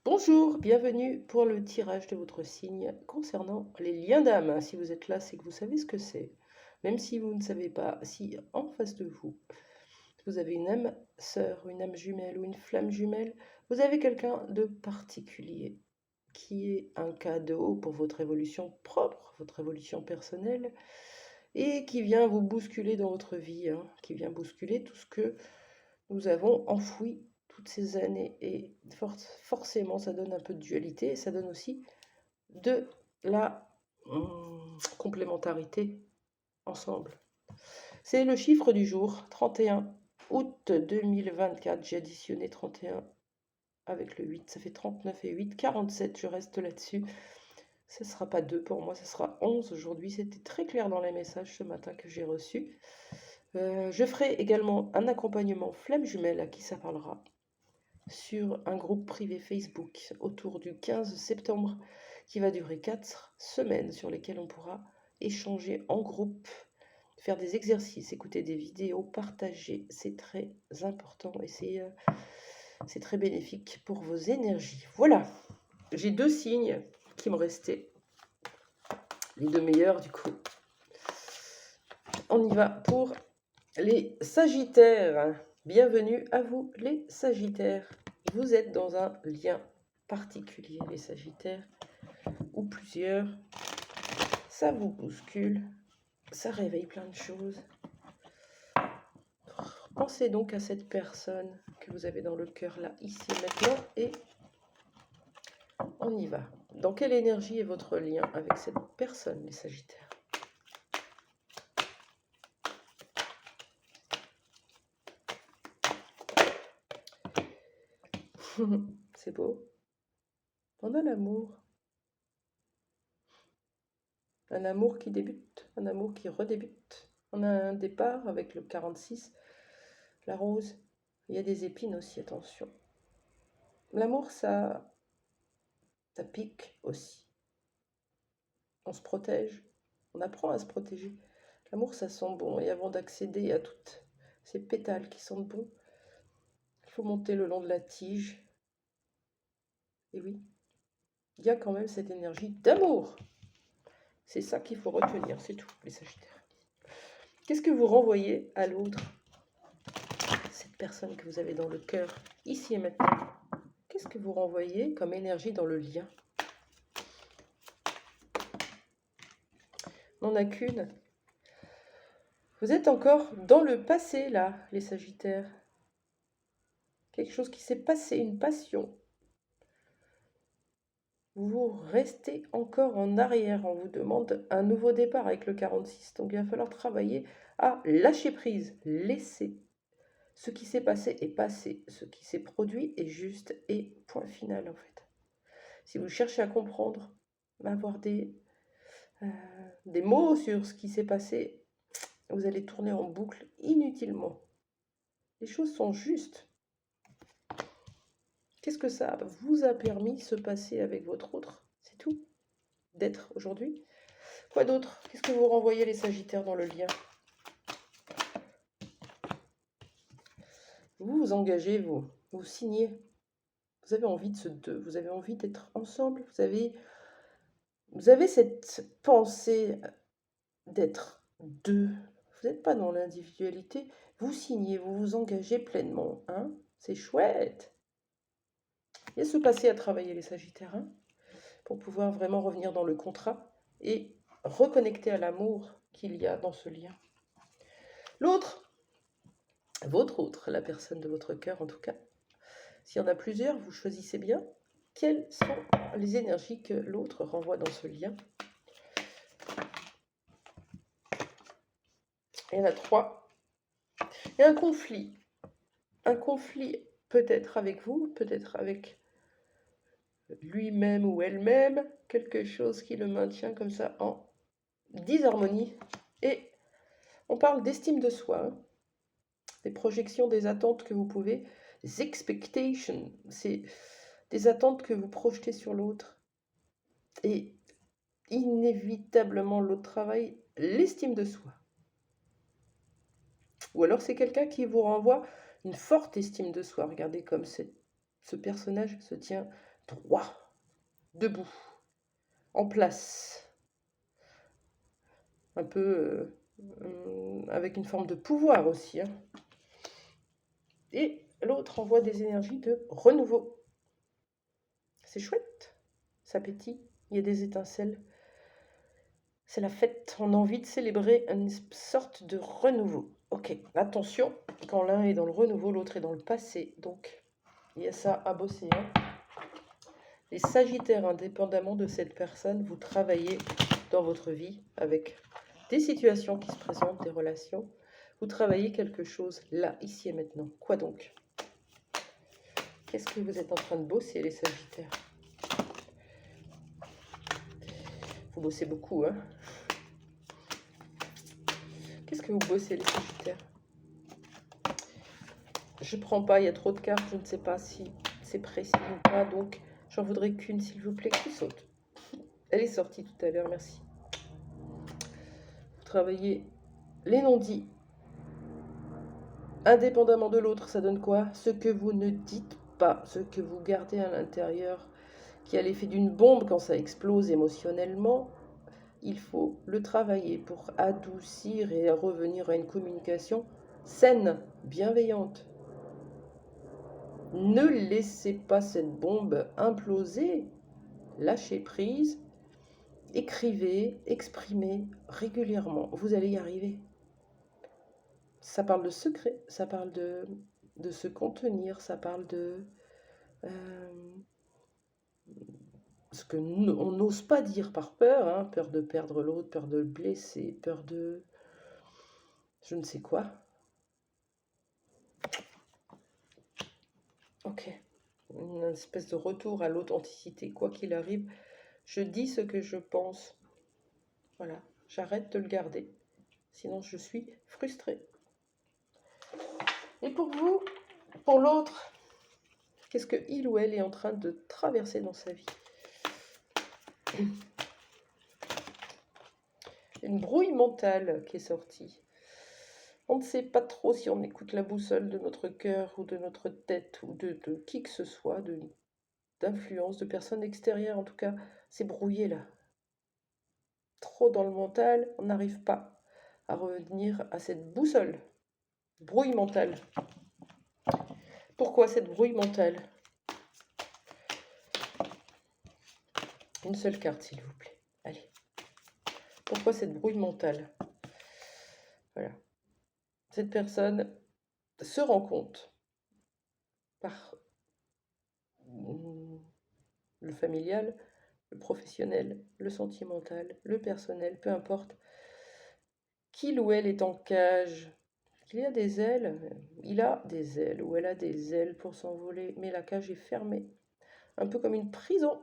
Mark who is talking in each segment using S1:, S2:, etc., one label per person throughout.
S1: Bonjour, bienvenue pour le tirage de votre signe concernant les liens d'âme. Si vous êtes là, c'est que vous savez ce que c'est. Même si vous ne savez pas, si en face de vous, vous avez une âme sœur, une âme jumelle ou une flamme jumelle, vous avez quelqu'un de particulier qui est un cadeau pour votre évolution propre, votre évolution personnelle, et qui vient vous bousculer dans votre vie, qui vient bousculer tout ce que nous avons enfoui toutes ces années. Et forcément, ça donne un peu de dualité et ça donne aussi de la complémentarité ensemble. C'est le chiffre du jour, 31 août 2024. J'ai additionné 31 avec le 8, ça fait 39 et 8, 47, je reste là-dessus. Ce ne sera pas 2 pour moi, ce sera 11 aujourd'hui. C'était très clair dans les messages ce matin que j'ai reçus. Je ferai également un accompagnement flamme jumelle à qui ça parlera sur un groupe privé Facebook autour du 15 septembre qui va durer 4 semaines sur lesquelles on pourra échanger en groupe, faire des exercices, écouter des vidéos, partager. C'est très important et c'est très bénéfique pour vos énergies. Voilà, j'ai 2 signes qui me restaient, les 2 meilleurs du coup. On y va pour les Sagittaires. Bienvenue à vous les Sagittaires. Vous êtes dans un lien particulier, les Sagittaires, ou plusieurs. Ça vous bouscule, ça réveille plein de choses. Pensez donc à cette personne que vous avez dans le cœur là, ici et maintenant, et on y va. Dans quelle énergie est votre lien avec cette personne, les Sagittaires? C'est beau. On a l'amour. Un amour qui débute, un amour qui redébute. On a un départ avec le 46, la rose. Il y a des épines aussi, attention. L'amour, ça pique aussi. On se protège, on apprend à se protéger. L'amour, ça sent bon. Et avant d'accéder à toutes ces pétales qui sentent bon, il faut monter le long de la tige. Et oui, il y a quand même cette énergie d'amour. C'est ça qu'il faut retenir, c'est tout, les Sagittaires. Qu'est-ce que vous renvoyez à l'autre? Cette personne que vous avez dans le cœur, ici et maintenant. Qu'est-ce que vous renvoyez comme énergie dans le lien? On n'en a qu'une. Vous êtes encore dans le passé, là, les Sagittaires. Quelque chose qui s'est passé, une passion. Vous restez encore en arrière. On vous demande un nouveau départ avec le 46. Donc il va falloir travailler à lâcher prise, laisser. Ce qui s'est passé est passé. Ce qui s'est produit est juste et point final, en fait. Si vous cherchez à comprendre, avoir des mots sur ce qui s'est passé, vous allez tourner en boucle inutilement. Les choses sont justes. Qu'est-ce que ça vous a permis de se passer avec votre autre? C'est tout. D'être aujourd'hui. Quoi d'autre? Qu'est-ce que vous renvoyez les Sagittaires dans le lien? Vous vous engagez, vous signez. Vous avez envie de ce deux. Vous avez envie d'être ensemble. Vous avez cette pensée d'être deux. Vous n'êtes pas dans l'individualité. Vous signez, vous vous engagez pleinement. Hein, c'est chouette. Il y a ce passé à travailler, les Sagittaires, hein, pour pouvoir vraiment revenir dans le contrat et reconnecter à l'amour qu'il y a dans ce lien. L'autre, votre autre, la personne de votre cœur en tout cas. S'il y en a plusieurs, vous choisissez bien quelles sont les énergies que l'autre renvoie dans ce lien. Il y en a 3. Il y a un conflit. Un conflit peut-être avec vous, peut-être avec lui-même ou elle-même, quelque chose qui le maintient comme ça en disharmonie. Et on parle d'estime de soi, hein, des projections, des attentes que vous pouvez, des expectations, c'est des attentes que vous projetez sur l'autre. Et inévitablement, l'autre travail, l'estime de soi. Ou alors c'est quelqu'un qui vous renvoie une forte estime de soi. Regardez comme ce personnage se tient droit, debout, en place, un peu avec une forme de pouvoir aussi, hein. Et l'autre envoie des énergies de renouveau. C'est chouette, ça pétille, il y a des étincelles. C'est la fête, on a envie de célébrer une sorte de renouveau. Ok, attention, quand l'un est dans le renouveau, l'autre est dans le passé. Donc, il y a ça à bosser, hein. Les Sagittaires, indépendamment de cette personne, vous travaillez dans votre vie avec des situations qui se présentent, des relations. Vous travaillez quelque chose là, ici et maintenant. Quoi donc? Qu'est-ce que vous êtes en train de bosser, les Sagittaires? Vous bossez beaucoup, hein? Qu'est-ce que vous bossez, les Sagittaires? Je prends pas, il y a trop de cartes, je ne sais pas si c'est précis ou pas, donc j'en voudrais qu'une, s'il vous plaît, qui saute. Elle est sortie tout à l'heure, merci. Vous travaillez les non-dits. Indépendamment de l'autre, ça donne quoi? Ce que vous ne dites pas, ce que vous gardez à l'intérieur, qui a l'effet d'une bombe quand ça explose émotionnellement, il faut le travailler pour adoucir et revenir à une communication saine, bienveillante. Ne laissez pas cette bombe imploser. Lâchez prise, écrivez, exprimez régulièrement. Vous allez y arriver. Ça parle de secret, ça parle de se contenir, ça parle de ce que on n'ose pas dire par peur, hein, peur de perdre l'autre, peur de le blesser, peur de je ne sais quoi. Ok, une espèce de retour à l'authenticité, quoi qu'il arrive. Je dis ce que je pense. Voilà, j'arrête de le garder. Sinon, je suis frustrée. Et pour vous, pour l'autre, qu'est-ce que il ou elle est en train de traverser dans sa vie? Une brouille mentale qui est sortie. On ne sait pas trop si on écoute la boussole de notre cœur ou de notre tête ou de qui que ce soit, d'influence, de personnes extérieures. En tout cas, c'est brouillé là. Trop dans le mental, on n'arrive pas à revenir à cette boussole. Brouille mentale. Pourquoi cette brouille mentale? Une seule carte, s'il vous plaît. Allez. Pourquoi cette brouille mentale? Voilà. Cette personne se rend compte par le familial, le professionnel, le sentimental, le personnel, peu importe, qu'il ou elle est en cage, qu'il y a des ailes, il a des ailes ou elle a des ailes pour s'envoler, mais la cage est fermée, un peu comme une prison.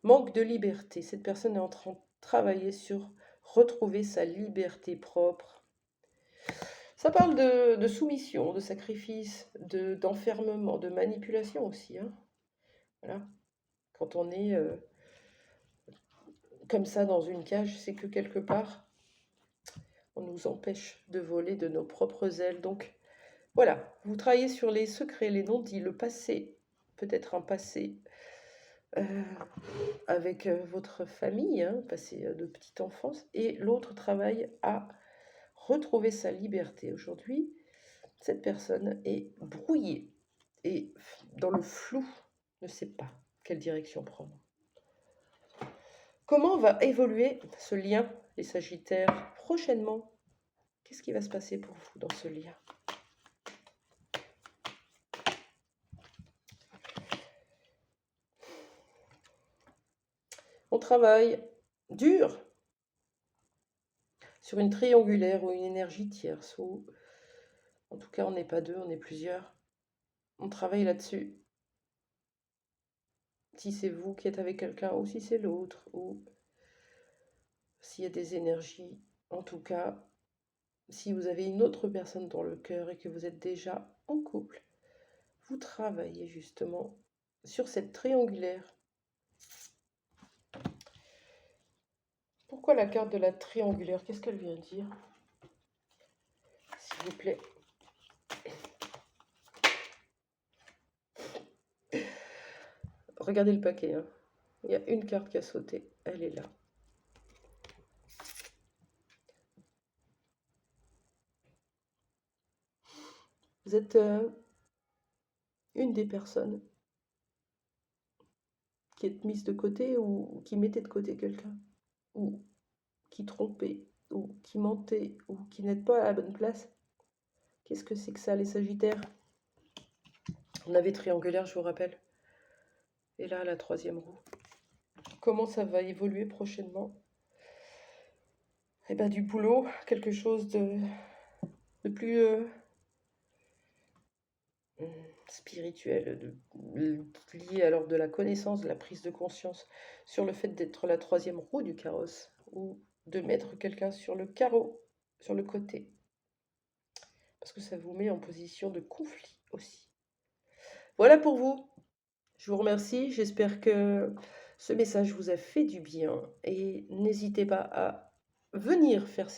S1: Manque de liberté. Cette personne est en train de travailler sur retrouver sa liberté propre. Ça parle de soumission, de sacrifice, d'enfermement, de manipulation aussi, hein. Voilà. Quand on est comme ça dans une cage, c'est que quelque part, on nous empêche de voler de nos propres ailes. Donc voilà, vous travaillez sur les secrets, les non-dits, le passé, peut-être un passé avec votre famille, hein, passé de petite enfance, et l'autre travaille à retrouver sa liberté. Aujourd'hui, cette personne est brouillée et dans le flou, ne sait pas quelle direction prendre. Comment va évoluer ce lien, les Sagittaires, prochainement? Qu'est-ce qui va se passer pour vous dans ce lien? On travaille dur sur une triangulaire ou une énergie tierce, ou en tout cas on n'est pas deux, on est plusieurs. On travaille là-dessus. Si c'est vous qui êtes avec quelqu'un ou si c'est l'autre, ou s'il y a des énergies, en tout cas, si vous avez une autre personne dans le cœur et que vous êtes déjà en couple, vous travaillez justement sur cette triangulaire. Pourquoi la carte de la triangulaire? Qu'est-ce qu'elle vient dire? S'il vous plaît. regardez le paquet, hein. Il y a une carte qui a sauté, elle est là. Vous êtes une des personnes qui est mise de côté ou qui mettait de côté quelqu'un, ou qui trompait, ou qui mentait, ou qui n'êtes pas à la bonne place. Qu'est-ce que c'est que ça, les Sagittaires? On avait triangulaire, je vous rappelle. Et là, la troisième roue. Comment ça va évoluer prochainement? Eh bien, du boulot, quelque chose de plus spirituel, lié alors de la connaissance, de la prise de conscience sur le fait d'être la troisième roue du carrosse, ou de mettre quelqu'un sur le carreau, sur le côté. Parce que ça vous met en position de conflit aussi. Voilà pour vous. Je vous remercie. J'espère que ce message vous a fait du bien. Et n'hésitez pas à venir faire cette